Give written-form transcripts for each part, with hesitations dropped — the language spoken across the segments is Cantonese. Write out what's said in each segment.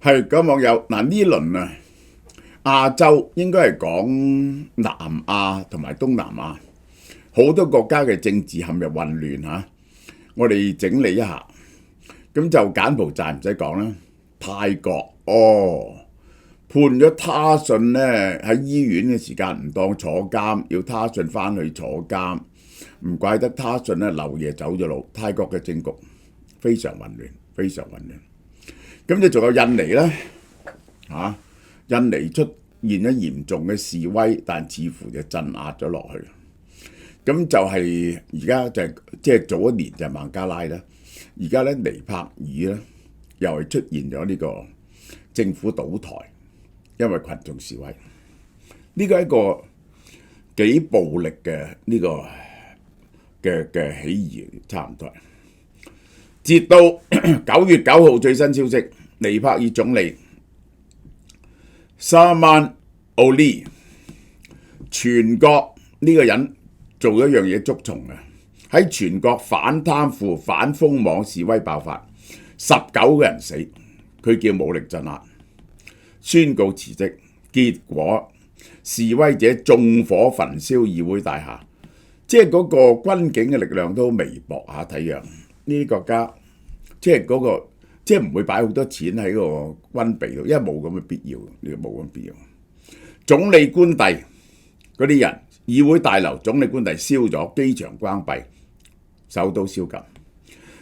係咁網友嗱，呢輪啊，亞洲應該係講南亞同埋東南亞好多國家嘅政治陷入混亂嚇。我哋整理一下，咁就柬埔寨唔使講啦，泰國判咗他信呢，喺醫院嘅時間唔當坐監，要他信翻去坐監，唔怪得他信呢漏夜走咗路。泰國嘅政局非常混亂，非常混亂。咁就仲有印尼咧，印尼出現咗嚴重嘅示威，但似乎就鎮壓咗落去。咁就係而家就係即係早一年就係孟加拉啦，而家咧尼泊爾咧又係出現咗呢個政府倒台，因為群眾示威。呢個係一個幾暴力嘅呢個嘅起義，差唔多。截到9月9號最新消息，尼泊爾總理沙曼奧利全國呢個人做咗一樣嘢捉蟲嘅，喺全國反貪腐、反封網示威爆發，19個人死，佢叫武力鎮壓，宣告辭職。結果示威者縱火焚燒議會大廈，即係嗰個軍警嘅力量都微薄下睇樣。呢啲國家即係即係唔會擺好多錢喺個軍備度，因為冇咁嘅必要，呢個冇咁必要。總理官邸嗰啲人，議會大樓總理官邸燒咗，機場關閉，首都宵禁。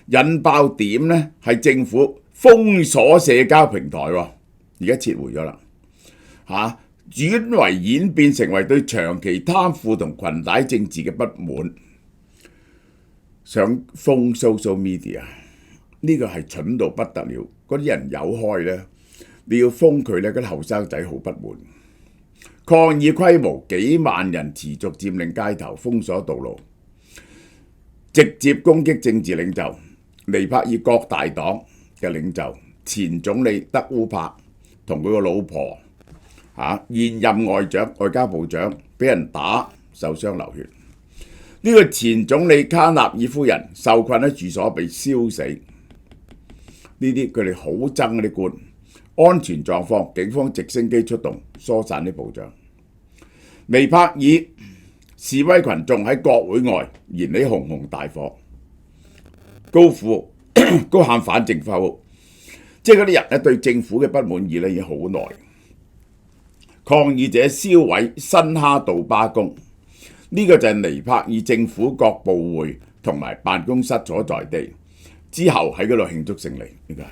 引爆點呢係政府封鎖社交平台喎，而家撤回咗啦轉為演變成為對長期貪腐同裙帶政治嘅不滿，想封 social media， 呢個係蠢到不得了。嗰啲人有開呢，你要封佢呢，嗰啲後生仔好不滿。抗議規模幾萬人持續佔領街頭，封鎖道路，直接攻擊政治領袖。尼泊爾各大黨嘅領袖，前總理德烏柏同佢個老婆現任外交部長俾人打受傷流血。呢個前總理卡納爾夫人受困喺住所被燒死。呢啲佢哋好憎嗰啲官。安全狀況，警方直升機出動疏散啲部長。尼泊爾示威群眾喺國會外燃起熊熊大火，高喊反政府，即係嗰啲人咧對政府嘅不滿意咧已經好耐。抗議者燒毀新哈杜巴宮，呢個就係尼泊爾政府各部會同埋辦公室所在地，之後喺嗰度慶祝勝利。呢個係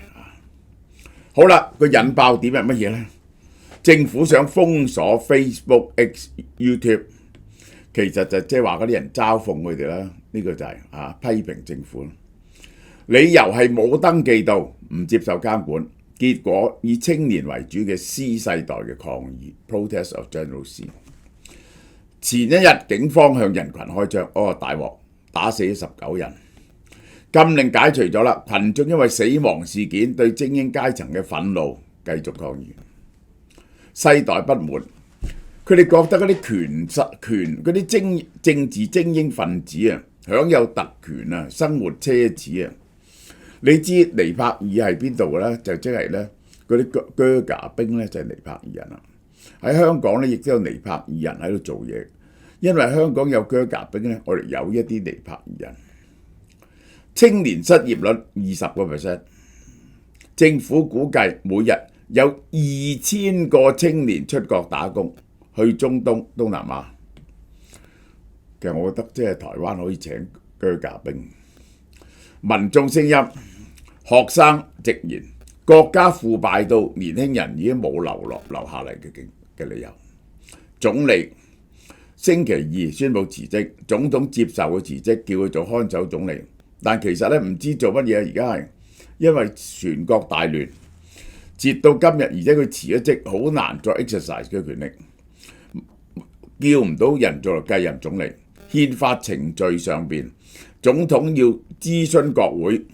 好啦，個引爆點係乜嘢呢？政府想封鎖 Facebook、YouTube， 其實就即係話嗰啲人嘲諷佢哋啦。呢個就係批評政府，理由係冇登記到，唔接受監管。結果以青年為主嘅 C 世代嘅抗議 （Protest of General C）。前一日警方向人群開槍，大鑊，打死咗19人。禁令解除咗啦，群眾因為死亡事件對精英階層嘅憤怒繼續抗議，世代不滿，佢哋覺得嗰啲嗰啲政治精英分子享有特權生活奢侈。你知尼泊爾係邊度嘅咧？就即係咧嗰啲啹喀兵咧就係尼泊爾人啦。喺香港咧亦都有尼泊爾人喺度做嘢，因為香港有啹喀兵咧，我哋有一啲尼泊爾人。青年失業率20%，政府估計每日有2000個青年出國打工，去中東、東南亞。其實我覺得即係台灣可以請啹喀兵。民眾聲音，學生直言，國家腐敗到年輕人已經冇留下嚟嘅理由。總理星期二宣布辭職，總統接受佢辭職，叫佢做看守總理。但其實咧唔知做乜嘢，而家係因為全國大亂，截到今日，而且佢辭咗職，好難再 exercise 嘅權力，叫唔到人做繼任總理。憲法程序上邊，總統要諮詢國會，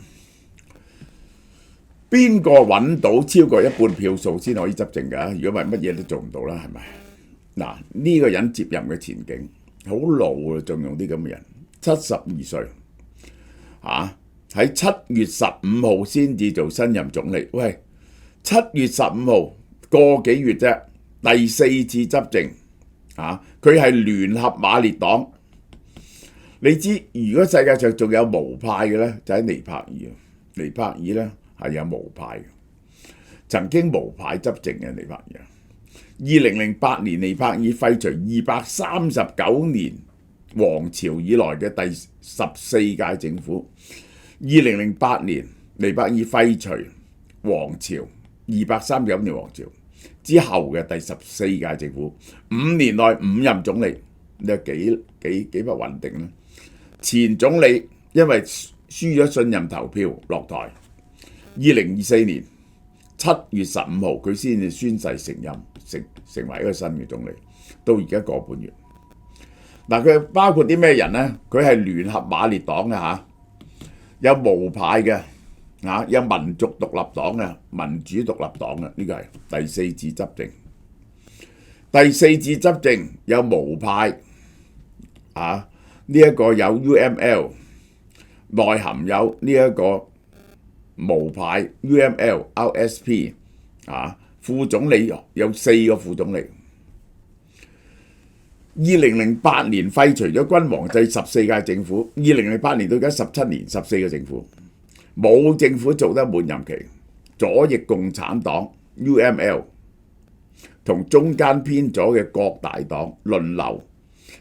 邊個揾到超過一半票數先可以執政㗎？如果唔係乜嘢都做唔到啦，係咪？嗱，呢個人接任嘅前景好老啊，仲用啲咁嘅人，72歲。喺7月15號先至做新任總理，喂， 7月15號個幾月啫，第四次執政佢係聯合馬列黨。你知如果世界上仲有無派嘅呢，就喺尼泊爾。尼泊爾呢係有無派嘅，曾經無派執政嘅尼泊爾。2008年尼泊爾廢除239年王朝以來嘅第14屆政府。2008年尼泊爾廢除王朝239年王朝之後嘅第14屆政府，5年內5任總理，你有幾不穩定呢？前總理因為輸咗信任投票落台，2024年7月15號佢先至宣誓承任，成為一個新嘅總理，到而家個半月。佢包括啲咩人呢？佢係聯合馬列黨嘅有無派嘅有民族獨立黨嘅民主獨立黨嘅，呢個係第四次執政。第四次執政有無派呢一個有 UML， 內含有呢一個無派 UML、RSP 副總理有4個副總理。2008年廢除咗君王制14屆政府，2008年到而家17年14個政府，冇政府做得滿任期。左翼共產黨 UML 同中間偏左嘅各大黨輪流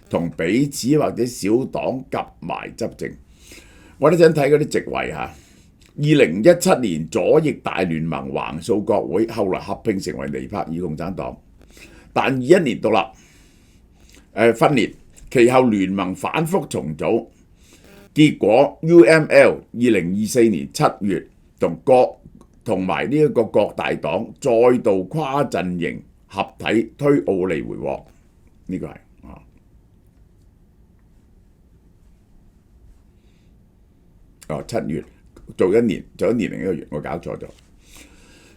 同彼此或者小黨夾埋執政。我哋想睇嗰啲席位2017年左翼大聯盟橫掃國會，後來合併成為尼泊爾共產黨，但21年獨立分裂，其後聯盟反覆重組，結果 UML 2024年7月同埋呢一個各大黨再度跨陣營合體推奧利回獲，呢個係7月做一年零一個月，我搞錯咗。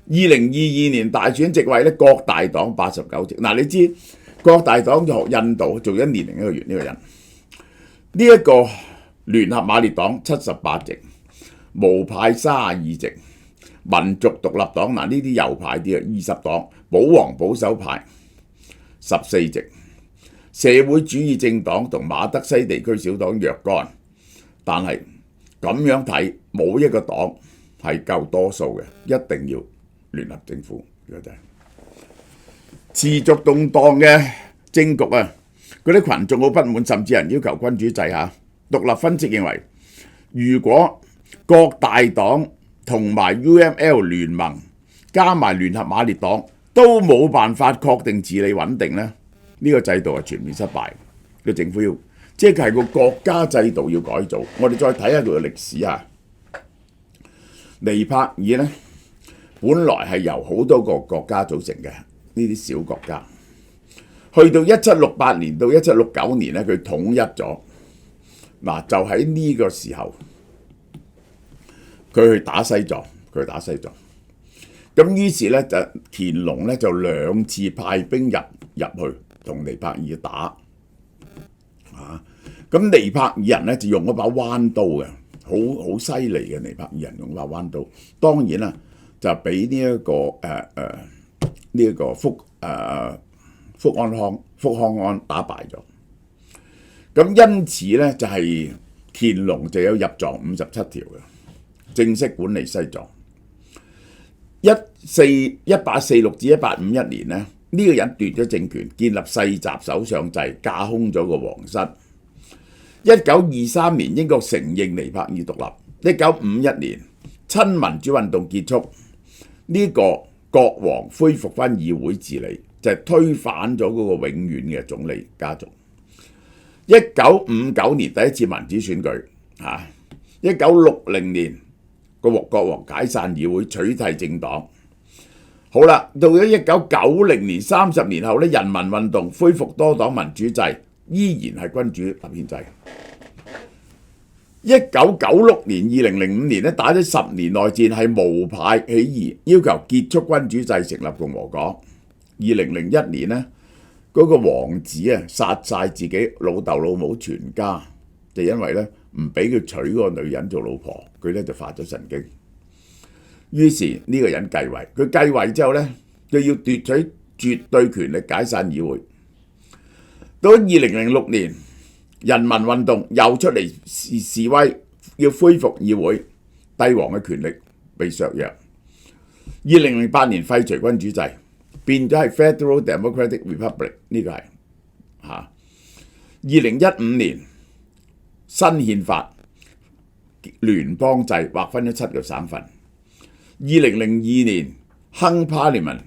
2022年大選席位咧，各大黨89席。你知各大黨就學印度做一年零一個月呢個人。呢一個聯合馬列黨78席，無派32席，民族獨立黨呢啲右派啲20黨，保皇保守派14席，社會主義政黨同馬德西地區小黨若干，但係咁樣睇冇一個黨係夠多數嘅，一定要聯合政府。呢個就係持續動盪嘅政局嗰啲群眾好不滿，甚至有人要求君主制。獨立分析認為，如果各大黨同埋 UML 聯盟加埋聯合馬列黨都冇辦法確定治理穩定呢，呢個制度係全面失敗。個政府要即係個國家制度要改造。我哋再睇下佢嘅歷史尼泊爾呢，本來係由好多個國家組成嘅呢啲小國家，去到1768年到1769年呢，佢統一咗。就喺呢個時候，佢去打西藏，咁於是呢，就乾隆呢就2次派兵入去同尼泊爾打。咁尼泊爾人呢就用嗰把彎刀嘅，好犀利嘅。尼泊爾人用把彎刀，當然啦就俾呢一個福康安打敗咗。咁因此呢，就係乾隆就有入藏57條嘅，正式管理西藏。1846至1851年呢，呢個人奪咗政權，建立世襲首相制，架空咗個皇室。1923年英國承認尼泊爾獨立。1951年親民主運動結束，呢個國王恢復翻議會治理，就係推翻咗嗰個永遠嘅總理家族。1959年第一次民主選舉，1960年個國王解散議會，取締政黨。好啦，到咗1990年30年後咧，人民運動恢復多黨民主制，依然係君主立憲制。1996年、2005年咧，打咗10年內戰，係無派起義，要求結束君主制，成立共和國。2001年呢，嗰個王子殺晒自己老豆老母全家，就因為咧唔俾佢娶嗰個女人做老婆，佢咧就發咗神經。於是呢個人繼位，佢繼位之後呢，佢要奪取絕對權力解散議會。到2006年，人民運動又出嚟示威，要恢復議會，帝王嘅權力被削弱。2008年廢除君主制，變咗係 Federal Democratic Republic， 呢個係嚇。2015年新憲法聯邦制劃分咗7個省份。2002年 Hung Parliament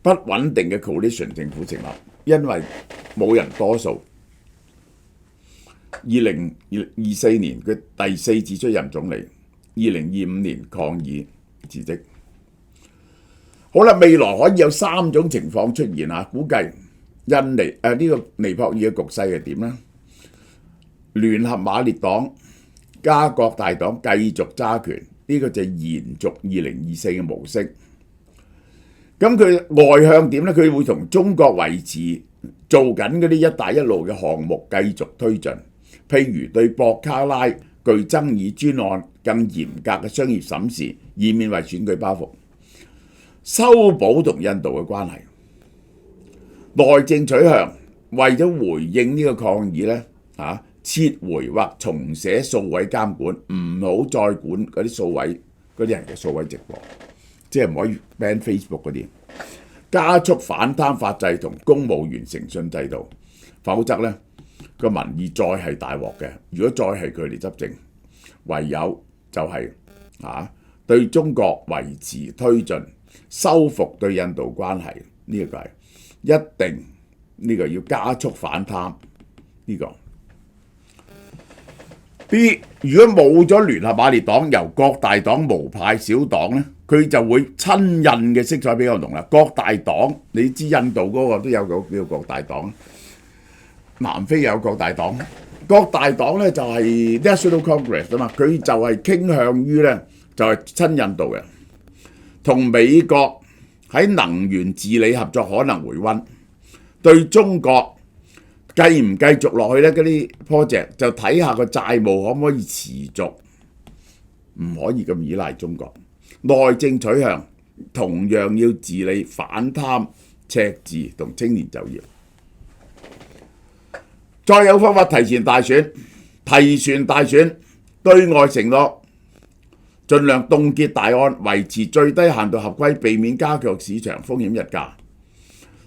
不穩定嘅 coalition 政府成立，因為冇人多數。2024年佢第4次出任總理，2025年抗議辭職。好啦，未來可以有3種情況出現啊！估計呢個尼泊爾嘅局勢係點呢？聯合馬列黨、加國大黨繼續揸權，呢個就係延續2024嘅模式。咁佢外向點呢？佢會同中國維持做緊嗰啲一帶一路嘅項目繼續推進，譬如對博卡拉具爭議專案更嚴格嘅商業審視，以免為選舉包袱。修補同印度嘅關係，內政取向為咗回應呢個抗議呢，撤回或重寫數位監管，唔好再管嗰啲人嘅數位直播，即係唔可以 ban Facebook 嗰啲，加速反貪法制同公務員誠信制度，否則呢個民意再係大鑊嘅。如果再係佢哋執政，唯有就係對中國維持推進。修復對印度關係，呢個係一定，呢個要加速反貪。呢個 B， 如果冇咗聯合馬列黨，由各大黨無派小黨呢，佢就會親印嘅色彩比較濃啦。各大黨，你知印度嗰個都有個叫各大黨，南非有各大黨。各大黨呢就係 National Congress 啊嘛，佢就係傾向於呢就係親印度嘅。同美國喺能源治理合作可能回溫，對中國繼唔繼續落去呢？嗰啲 project 就睇下個債務可唔可以持續，唔可以咁依賴中國。內政取向同樣要治理反貪、赤字同青年就業。再有方法提前大選，對外承諾。盡量凍結大案，維持最低限度合規，避免加劇市場風險溢價。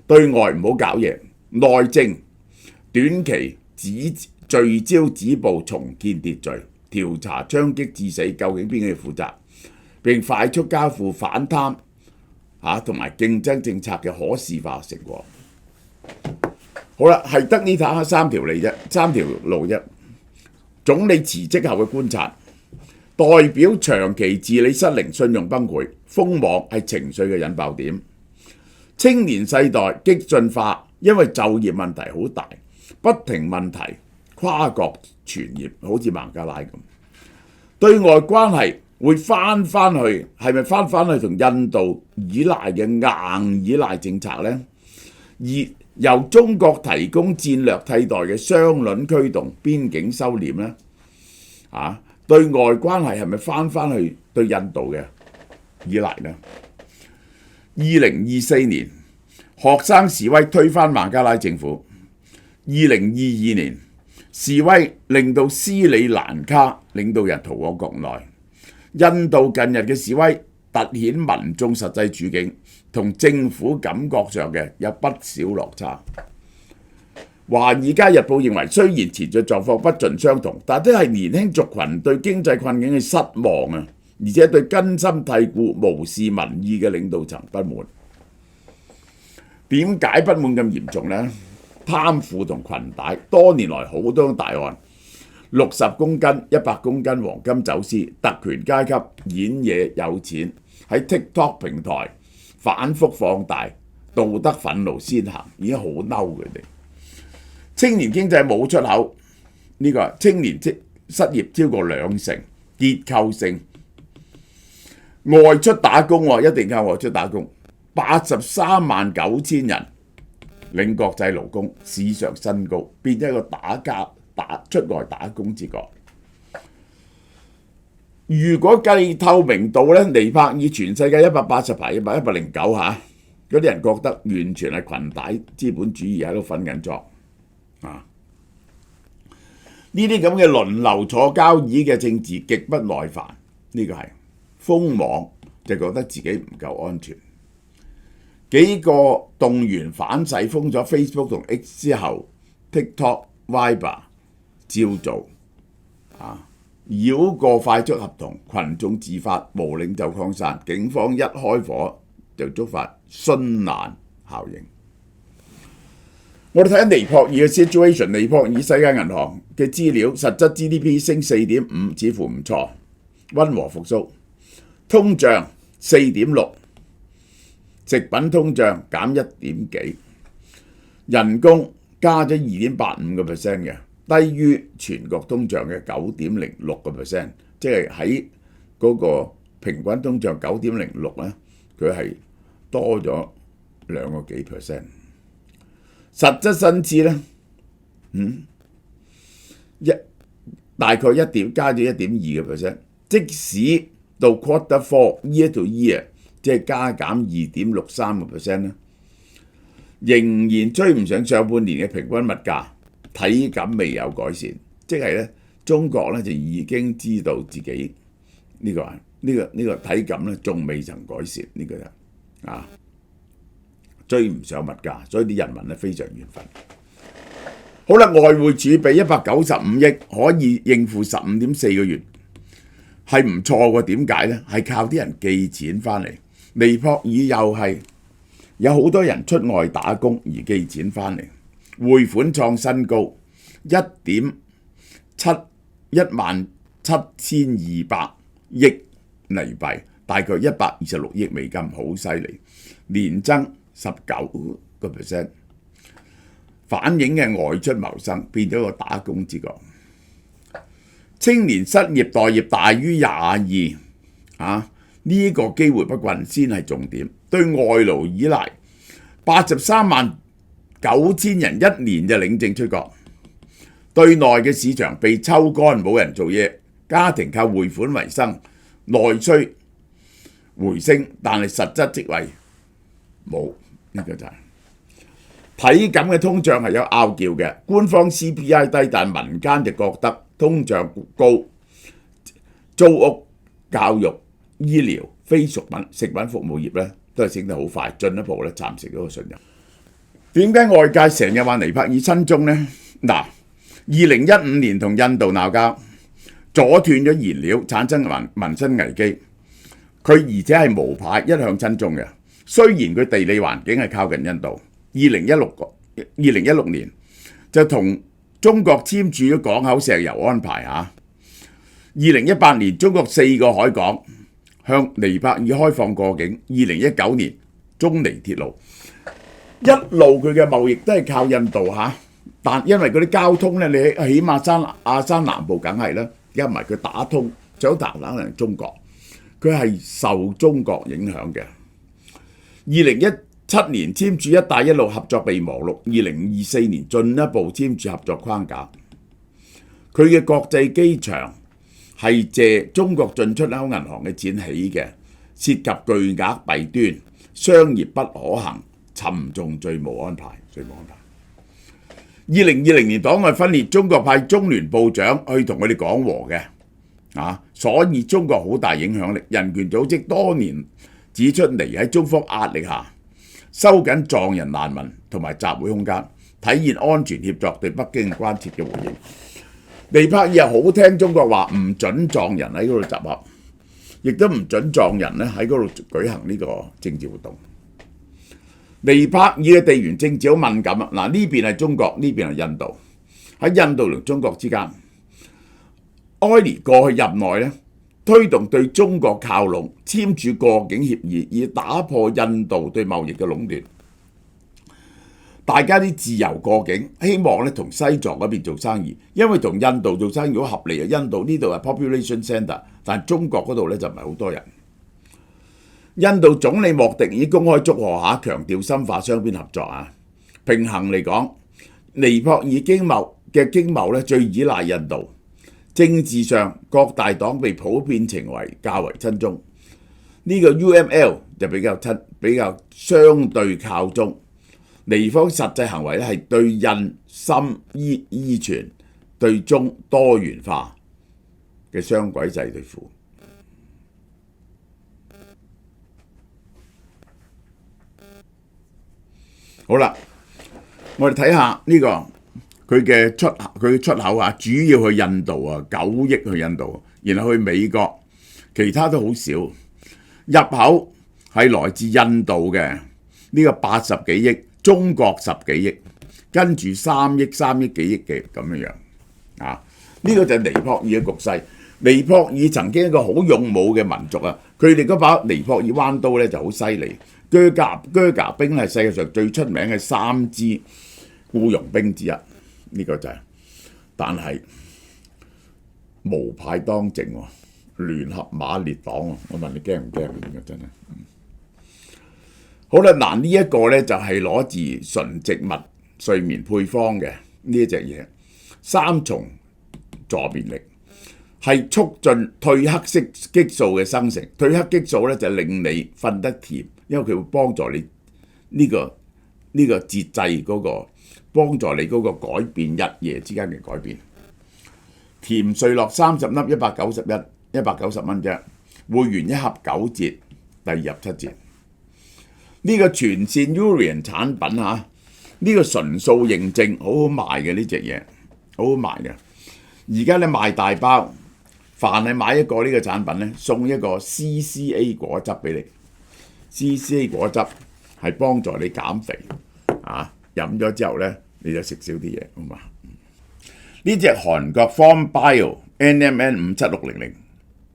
對外唔好搞嘢，內政短期聚焦止暴重建秩序，調查槍擊致死究竟邊個要負責，並快速交付反貪同埋競爭政策嘅可視化成果。好啦，係得呢3條路啫。總理辭職後嘅觀察。代表長期治理失靈、信用崩潰，封網係情緒嘅引爆點。青年世代激進化，因為就業問題好大，不停問題跨國傳染，好似孟加拉咁。對外關係會翻去，係咪翻去同印度依賴嘅硬依賴政策呢？而由中國提供戰略替代嘅雙輪驅動邊境收斂呢？對外關係係咪翻去對印度嘅依賴呢？2024年學生示威推翻孟加拉政府，2022年示威令到斯里蘭卡領導人逃往國內。印度近日嘅示威凸顯民眾實際處境同政府感覺上嘅有不少落差。《華爾街日報》認為，雖然前進狀況不盡相同，但都係年輕族群對經濟困境嘅失望啊，而且對根深蒂固無視民意嘅領導層不滿。點解不滿咁嚴重呢？貪腐同裙帶，多年來好多大案，60公斤、100公斤黃金走私，特權階級演嘢有錢，喺 TikTok 平台反覆放大，道德憤怒先行，已經好嬲佢哋。青年經濟冇出口，呢個青年失業超過20%，結構性外出打工，一定靠外出打工，83.9萬人領國際勞工，史上新高，變咗一個出外打工之國。如果計透明度咧，尼泊爾全世界180排109嚇，嗰啲人覺得完全係裙帶資本主義喺度瞓緊覺啊！呢啲咁嘅輪流坐交椅嘅政治極不耐煩，呢個係封網就覺得自己唔夠安全。幾個動員反洗封咗 Facebook 同 X 之後 ，TikTok、Viber 照做啊！繞過快速合同，群眾自發無領袖擴散，警方一開火就觸發殉難效應。我哋睇下尼泊爾嘅 situation， 尼泊爾世界銀行嘅資料，實質 GDP 升4.5，似乎唔錯，溫和復甦。通脹4.6，食品通脹減1點幾，人工加咗2.85%嘅。低於全國通脹嘅9.06%，即係喺嗰個平均通脹9.06咧，佢係多咗2個幾%。實質薪資咧，大概加咗1.2%，即使到 Quarter 4 year to year， 即係加減2.63%咧，仍然追唔上上半年嘅平均物價。體感未有改善，即係咧中國咧就已經知道自己呢個體感咧仲未曾改善，呢個就追唔上物價，所以啲人民咧非常怨憤。好啦，外匯儲備195億可以應付15.4個月，係唔錯喎。點解咧？係靠啲人寄錢翻嚟。尼泊爾又係有好多人出外打工而寄錢翻嚟。匯款創新高，117,200億尼幣，大概126億美金，好犀利，年增19%，反映嘅外出謀生變咗個打工之國。青年失業待業大於22，呢個機會不均先係重點。對外勞依賴83.9萬人一年就領證出國，對內嘅市場被抽乾，冇人做嘢，家庭靠匯款為生，內需回升，但係實質職位冇，呢個就係體感嘅通脹係有拗撬嘅，官方 CPI 低，但民間就覺得通脹高，租屋、教育、醫療、非食品服務業咧都係升得好快，進一步咧蠶食嗰個信任。點解外界成日話尼泊爾親中呢？2015年同印度鬧交，阻斷咗燃料，產生民生危機。佢而且係無牌，一向親中嘅。雖然佢地理環境係靠近印度。2016年就同中國簽署咗港口石油安排2018年中國4個海港向尼泊爾開放過境。2019年中尼鐵路。一路佢嘅貿易都係靠印度但因為嗰啲交通咧，你起碼亞山南部梗係啦，加埋佢打通，想打嚟中國，佢係受中國影響嘅。2017年簽署一帶一路合作備忘錄，2024年進一步簽署合作框架。佢嘅國際機場係借中國進出口銀行嘅錢起嘅，涉及巨額弊端，商業不可行。沉重稅務安排。2020年黨內分裂，中國派中聯部長去同佢哋講和嘅，所以中國好大影響力。人權組織多年指出嚟喺中方壓力下，收緊藏人難民同埋集會空間，體現安全協作對北京關切嘅回應。尼泊爾好聽中國話，唔準藏人喺嗰度集合，亦都唔準藏人咧喺嗰度舉行呢個政治活動。尼泊爾嘅地緣政治好敏感呢邊係中國，呢邊係印度。喺印度同中國之間，埃尼過去任內咧，推動對中國靠攏，簽署過境協議，以打破印度對貿易嘅壟斷。大家啲自由過境，希望咧同西藏嗰邊做生意，因為同印度做生意好合理。印度呢度係 population center， 但中國嗰度咧就唔係好多人。印度總理莫迪已經公開祝賀強調深化雙邊合作平衡嚟講，尼泊爾經貿咧最依賴印度，政治上各大黨被普遍稱為較為親中，呢個 UML 就比較相對靠中。尼方實際行為咧係對印、深、伊傳對中多元化嘅雙軌制對付。好啦，我哋睇下呢個佢嘅出口啊，主要去印度啊，9億去印度，然後去美國，其他都好少。入口係來自印度嘅呢個80幾億，中國10幾億，跟住3億幾億嘅咁樣啊。呢個就係尼泊爾嘅局勢。尼泊爾曾經一個好勇武嘅民族啊，佢哋嗰把尼泊爾彎刀咧就好犀利。啹喀兵係世界上最出名嘅3支僱傭兵之一，呢個就係。但係無派當政喎，聯合馬列黨喎，我問你驚唔驚？呢個真係。好啦，嗱呢一個咧就係攞自純植物睡眠配方嘅呢一隻嘢，3重助眠力。係促進褪黑色激素嘅生成，褪黑激素咧就令你瞓得甜，因為佢會幫助你呢個節制嗰個，幫助你嗰個改變日夜之間嘅改變。甜睡樂30粒190蚊啫，會員一盒9折，第2盒7折。呢個全線 Urian 產品嚇，呢個純素認證好好賣嘅呢隻嘢，好好賣嘅。而家咧賣大包。凡係買一個呢個產品咧，送一個 CCA 果汁俾你。CCA 果汁係幫助你減肥啊！飲咗之後咧，你就食少啲嘢，好嘛？呢隻韓國 Form Bio NMN 57600，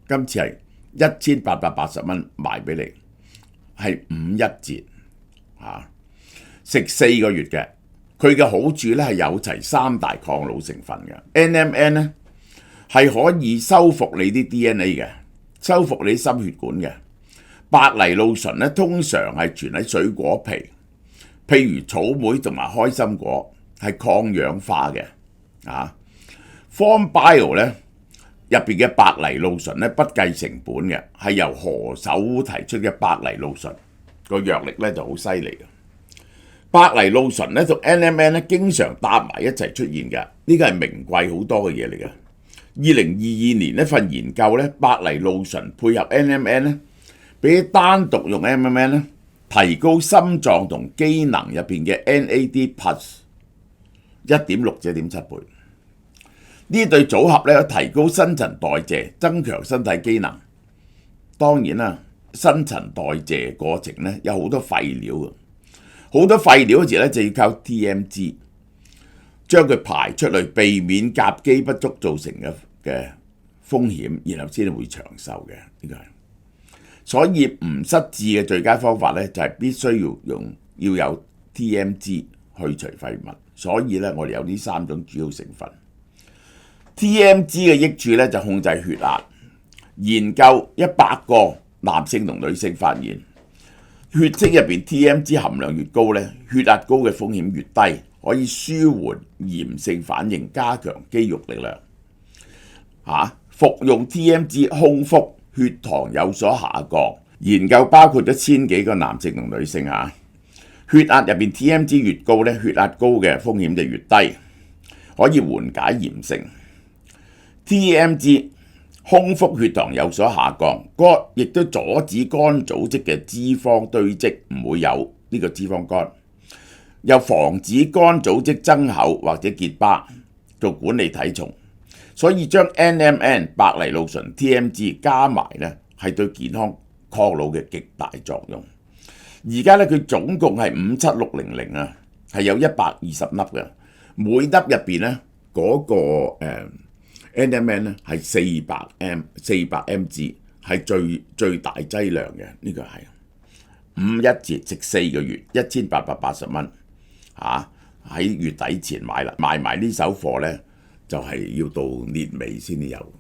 今次係1880蚊賣俾你，係51折啊！食4個月嘅，佢嘅好處咧係有齊3大抗老成分嘅 NMN 咧。係可以修復你啲 DNA 嘅，修復你心血管嘅。白藜蘆醇咧，通常係存喺水果皮，譬如草莓同埋開心果，係抗氧化嘅。Form Bio 咧入邊嘅白藜蘆醇咧不計成本嘅，係由何首烏提出嘅白藜蘆醇，個藥力咧就好犀利嘅。白藜蘆醇咧同 NMN 咧經常搭埋一齊出現嘅，呢個係名貴好多嘅嘢嚟嘅。2022年一份研究咧，白藜蘆醇配合 NMN 咧，比單獨用 NMN 咧，提高心臟同機能入邊嘅 NAD+ 1.6至1.7倍。呢對組合咧，提高新陳代謝，增強身體機能。當然啦，新陳代謝過程咧有好多廢料嘅，好多廢料嗰時咧就要靠 TMG。將佢排出嚟，避免甲基不足造成嘅風險，然後先會長壽嘅。呢個係，所以唔失智嘅最佳方法咧，就係必須要有 TMG 去除廢物。所以咧，我哋有呢3種主要成分。TMG 嘅益處咧就控制血壓。研究100個男性同女性發現，血清入邊 TMG 含量越高咧，血壓高嘅風險越低。可以舒緩炎性反應，加強肌肉力量。服用 TMG 空腹血糖有所下降。研究包括咗1000幾個男性同女性血壓入邊 TMG 越高咧，血壓高嘅風險就越低，可以緩解炎症。TMG 空腹血糖有所下降，亦都阻止肝組織嘅脂肪堆積，唔會有呢個脂肪肝。又防止肝組織增厚或者結疤，做管理體重。所以將 NMN 白藜蘆醇 TMG 加埋咧，係對健康抗老嘅極大作用。而家咧佢總共係57600啊，係有120粒嘅，每粒入邊咧嗰個NMN 咧係400 mg， 係最大劑量嘅。呢個係51折，食4個月，1880蚊。喺月底前買啦，賣埋呢手貨咧，就係要到年尾先至有。